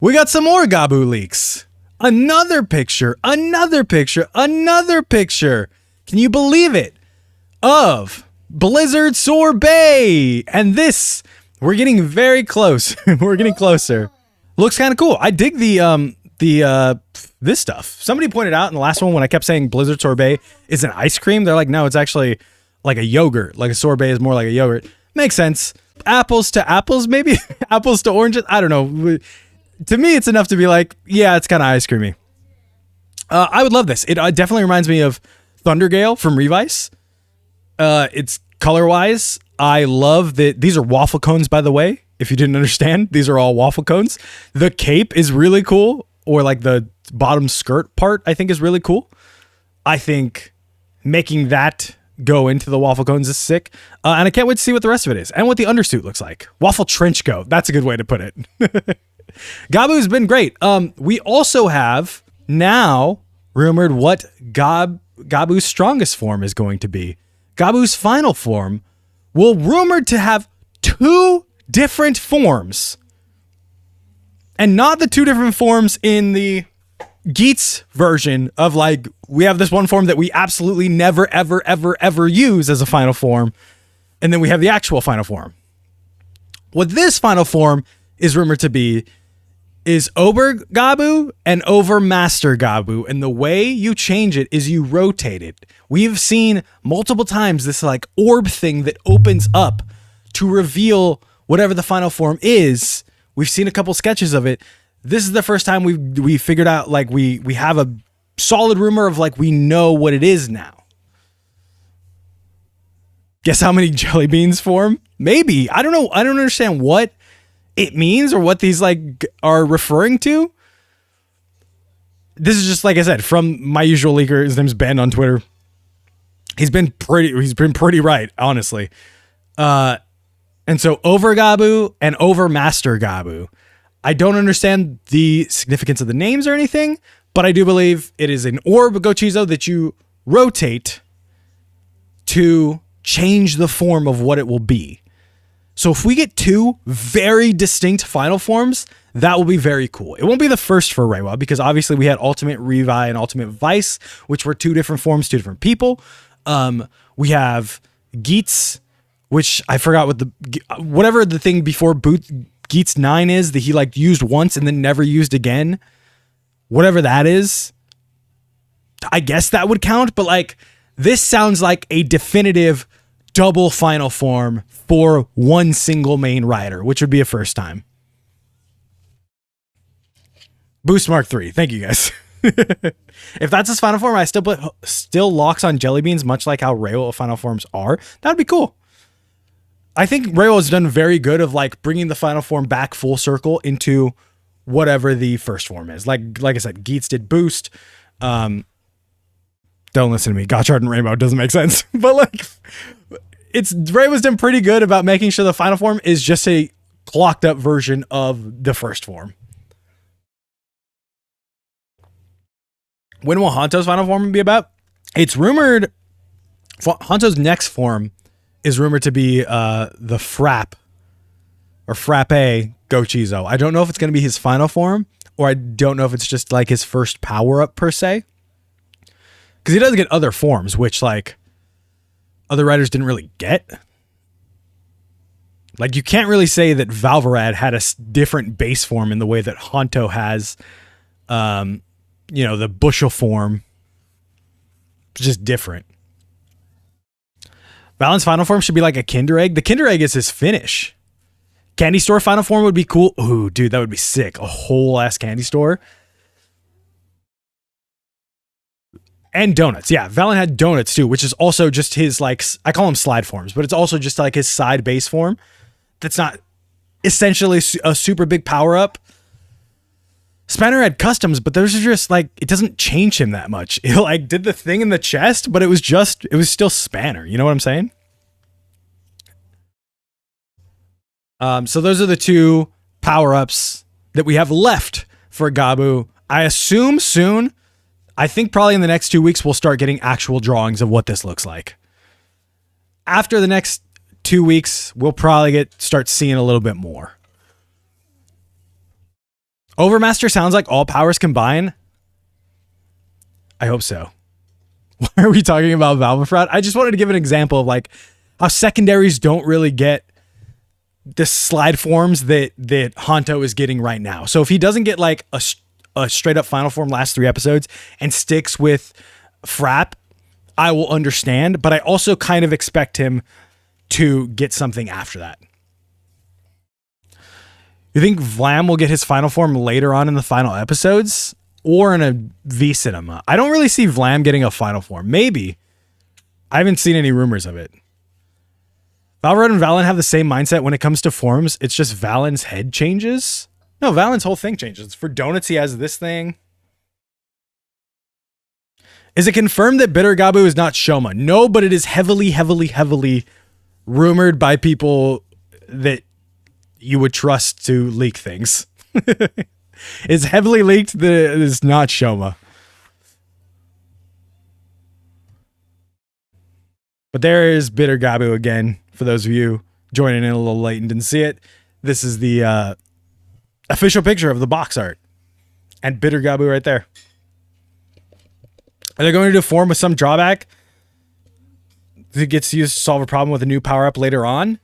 We got some more Gabbo leaks. Another picture, another picture, another picture. Can you believe it? Of Blizzard Sorbet. And this, we're getting very close. We're getting closer. Looks kind of cool. I dig this stuff. Somebody pointed out in the last one when I kept saying Blizzard Sorbet is an ice cream. They're like, no, it's actually like a yogurt. Like a sorbet is more like a yogurt. Makes sense. Apples to apples, maybe? Apples to oranges? I don't know. To me, it's enough to be like, yeah, it's kind of ice creamy. I would love this. It definitely reminds me of Thundergale from Revice. It's color-wise. I love that. These are waffle cones, by the way. If you didn't understand, these are all waffle cones. The cape is really cool, or like the bottom skirt part, I think is really cool. I think making that go into the waffle cones is sick. And I can't wait to see what the rest of it is and what the undersuit looks like. Waffle trench coat. That's a good way to put it. Gabbo's been great. We also have now rumored what Gabbo's strongest form is going to be. Gabbo's final form will rumored to have 2 different forms. And not the 2 different forms in the Geats version of like, we have this one form that we absolutely never, ever, ever, ever use as a final form. And then we have the actual final form. What this final form is rumored to be is Ober Gabbo and Over Master Gabbo. And the way you change it is you rotate it. We've seen multiple times this like orb thing that opens up to reveal whatever the final form is. We've seen a couple sketches of it. This is the first time we figured out like we have a solid rumor of like we know what it is now. Guess how many jelly beans form? Maybe. I don't know. I don't understand what it means or what these like are referring to. This is just like I said from my usual leaker. His name's Ben on Twitter. He's been pretty right, honestly. And so Over Gabbo and Over Master Gabbo. I don't understand the significance of the names or anything, but I do believe it is an orb Gochizo that you rotate to change the form of what it will be. So if we get 2 very distinct final forms, that will be very cool. It won't be the first for Reiwa because obviously we had Ultimate Revi and Ultimate Vice, which were 2 different forms, 2 different people. We have Geats, which I forgot what whatever the thing before Geats 9 is that he like used once and then never used again. Whatever that is, I guess that would count. But like, this sounds like a definitive double final form for one single main rider, which would be a first time. Boost Mark 3. Thank you guys. If that's his final form, I still locks on jelly beans, much like how Reiwa final forms are. That would be cool. I think Reiwa has done very good of like bringing the final form back full circle into whatever the first form is. Like I said, Geats did Boost. Don't listen to me. Gotchard and Rainbow doesn't make sense. But like, Reiwa's done pretty good about making sure the final form is just a clocked up version of the first form. When will Hanto's final form be about? It's rumored Hanto's next form is rumored to be the Frappe Gochizo. I don't know if it's going to be his final form, or I don't know if it's just like his first power up per se. Because he does get other forms, which like other writers didn't really get. Like you can't really say that Valvarad had a different base form in the way that Hanto has, the bushel form. It's just different. Valen's final form should be like a Kinder Egg. The Kinder Egg is his finish. Candy store final form would be cool. Ooh, dude, that would be sick. A whole ass candy store. And donuts. Yeah, Valen had donuts too, which is also just his like, I call them slide forms, but it's also just like his side base form. That's not essentially a super big power up. Spanner had customs, but those are just like, it doesn't change him that much. It like did the thing in the chest, but it was still Spanner. You know what I'm saying? So those are the 2 power-ups that we have left for Gabbo. I assume soon, I think probably in the next 2 weeks, we'll start getting actual drawings of what this looks like. After the next 2 weeks, we'll probably start seeing a little bit more. Overmaster sounds like all powers combine. I hope so. Why are we talking about Valvafront? I just wanted to give an example of like how secondaries don't really get the slide forms that Hanto is getting right now. So if he doesn't get like a straight up final form last 3 episodes and sticks with Frap, I will understand, but I also kind of expect him to get something after that. You think Vlam will get his final form later on in the final episodes or in a V cinema? I don't really see Vlam getting a final form. Maybe. I haven't seen any rumors of it. Valrod and Valen have the same mindset when it comes to forms. It's just Valen's head changes. No, Valen's whole thing changes. For donuts, he has this thing. Is it confirmed that Bitter Gabbu is not Shoma? No, but it is heavily, heavily, heavily rumored by people that you would trust to leak things. It's heavily leaked that it is not Shoma. But there is Bitter Gabbu again. For those of you joining in a little late and didn't see it, this is the official picture of the box art. And Bitter Gabbu right there. Are they going to do a form with some drawback that gets used to solve a problem with a new power-up later on?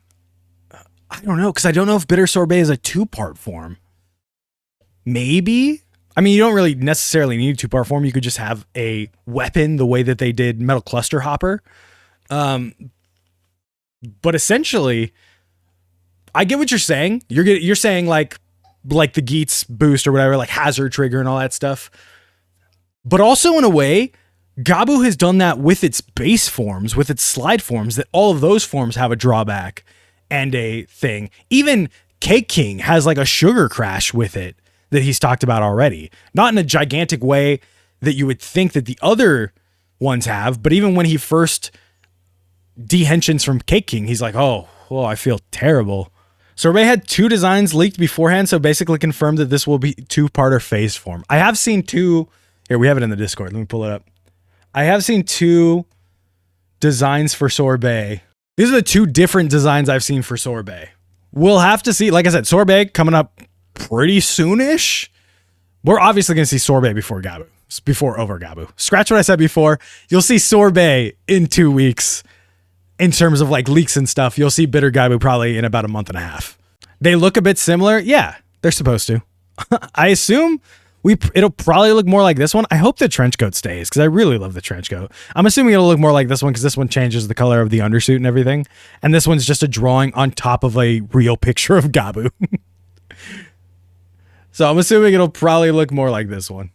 I don't know, because I don't know if Bitter Sorbet is a 2-part form. Maybe? I mean, you don't really necessarily need a 2-part form. You could just have a weapon the way that they did Metal Cluster Hopper. But essentially, I get what you're saying. You're saying like the Geats boost or whatever, like Hazard Trigger and all that stuff. But also in a way, Gabbu has done that with its base forms, with its slide forms, that all of those forms have a drawback and a thing. Even Cake King has like a sugar crash with it that he's talked about already. Not in a gigantic way that you would think that the other ones have, but even when he first dehensions from Cake King, he's like, oh, I feel terrible. Sorbet had 2 designs leaked beforehand, so basically confirmed that this will be 2-parter phase form. I have seen 2. Here, we have it in the Discord. Let me pull it up. I have seen 2 designs for Sorbet. These are the 2 different designs I've seen for Sorbet. We'll have to see. Like I said, Sorbet coming up pretty soonish. We're obviously going to see Sorbet before Gabbu. Before over Gabbu. Scratch what I said before. You'll see Sorbet in 2 weeks. In terms of like leaks and stuff, you'll see Bitter Gabbu probably in about a month and a half. They look a bit similar. Yeah, they're supposed to. I assume it'll probably look more like this one. I hope the trench coat stays because I really love the trench coat. I'm assuming it'll look more like this one because this one changes the color of the undersuit and everything. And this one's just a drawing on top of a real picture of Gabbu. So I'm assuming it'll probably look more like this one.